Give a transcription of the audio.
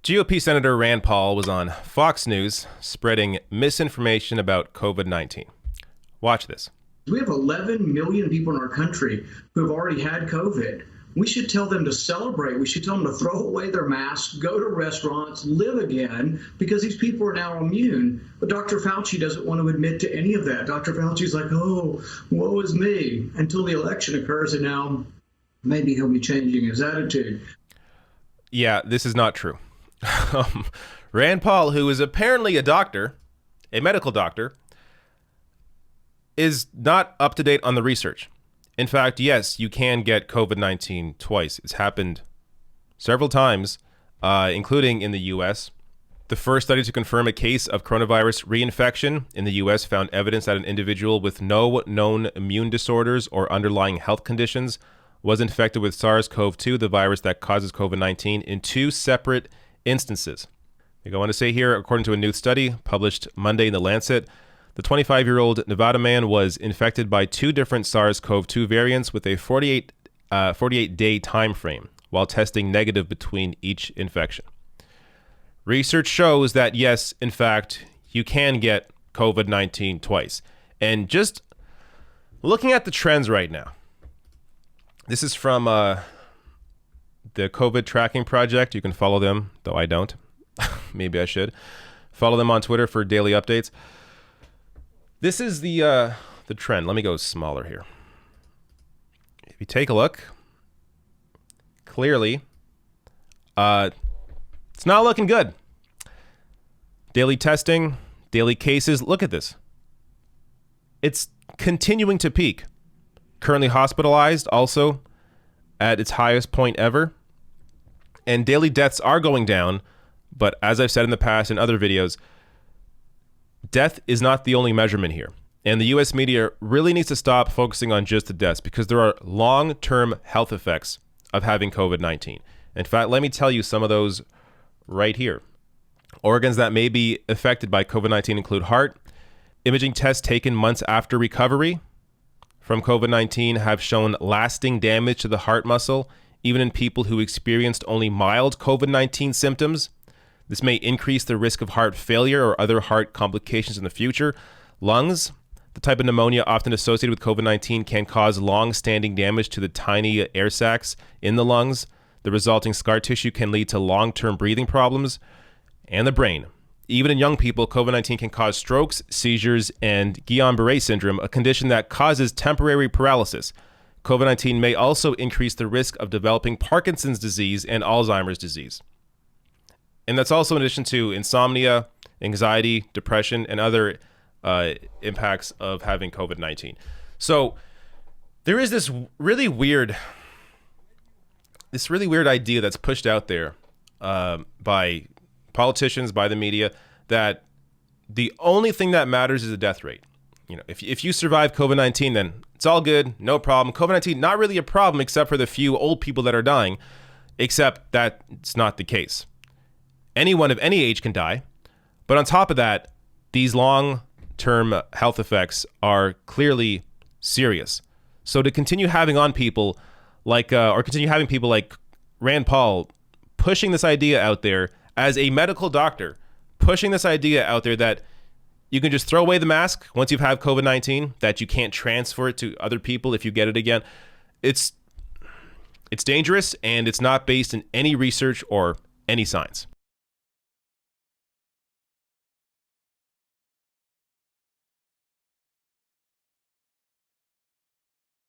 GOP Senator Rand Paul was on Fox News spreading misinformation about COVID-19. Watch this. We have 11 million people in our country who have already had COVID. We should tell them to celebrate. We should tell them to throw away their masks, go to restaurants, live again, because these people are now immune. But Dr. Fauci doesn't want to admit to any of that. Dr. Fauci's like, oh, woe is me, until the election occurs, and now maybe he'll be changing his attitude. Yeah, this is not true. Rand Paul, who is apparently a doctor, a medical doctor, is not up to date on the research. In fact, yes, you can get COVID-19 twice. It's happened several times, including in the U.S. The first study to confirm a case of coronavirus reinfection in the U.S. found evidence that an individual with no known immune disorders or underlying health conditions was infected with SARS-CoV-2, the virus that causes COVID-19, in two separate instances. They go on to say here, according to a new study published Monday in The Lancet, the 25-year-old Nevada man was infected by two different SARS-CoV-2 variants with a 48-day time frame, while testing negative between each infection. Research shows that, yes, in fact, you can get COVID-19 twice. And just looking at the trends right now, this is from the COVID tracking project. You can follow them, though I don't. Maybe I should. Follow them on Twitter for daily updates. This is the trend. Let me go smaller here. If you take a look, clearly, it's not looking good. Daily testing, daily cases. Look at this. It's continuing to peak. Currently hospitalized, also at its highest point ever. And daily deaths are going down. But as I've said in the past in other videos, death is not the only measurement here. And the U.S. media really needs to stop focusing on just the deaths, because there are long-term health effects of having COVID-19. In fact, let me tell you some of those right here. Organs that may be affected by COVID-19 include heart. Imaging tests taken months after recovery from COVID-19 have shown lasting damage to the heart muscle, even in people who experienced only mild COVID-19 symptoms. This may increase the risk of heart failure or other heart complications in the future. Lungs, the type of pneumonia often associated with COVID-19, can cause long-standing damage to the tiny air sacs in the lungs. The resulting scar tissue can lead to long-term breathing problems. And the brain. Even in young people, COVID-19 can cause strokes, seizures, and Guillain-Barré syndrome, a condition that causes temporary paralysis. COVID-19 may also increase the risk of developing Parkinson's disease and Alzheimer's disease. And that's also in addition to insomnia, anxiety, depression, and other impacts of having COVID-19. So there is this really weird idea that's pushed out there by politicians, by the media, that the only thing that matters is the death rate. You know, if you survive COVID-19, then it's all good, no problem. COVID-19, not really a problem except for the few old people that are dying, except that it's not the case. Anyone of any age can die. But on top of that, these long-term health effects are clearly serious. So to continue having on people like, continue having people like Rand Paul pushing this idea out there as a medical doctor, pushing this idea out there that you can just throw away the mask once you've had COVID-19, that you can't transfer it to other people if you get it again. It's dangerous, and it's not based in any research or any science.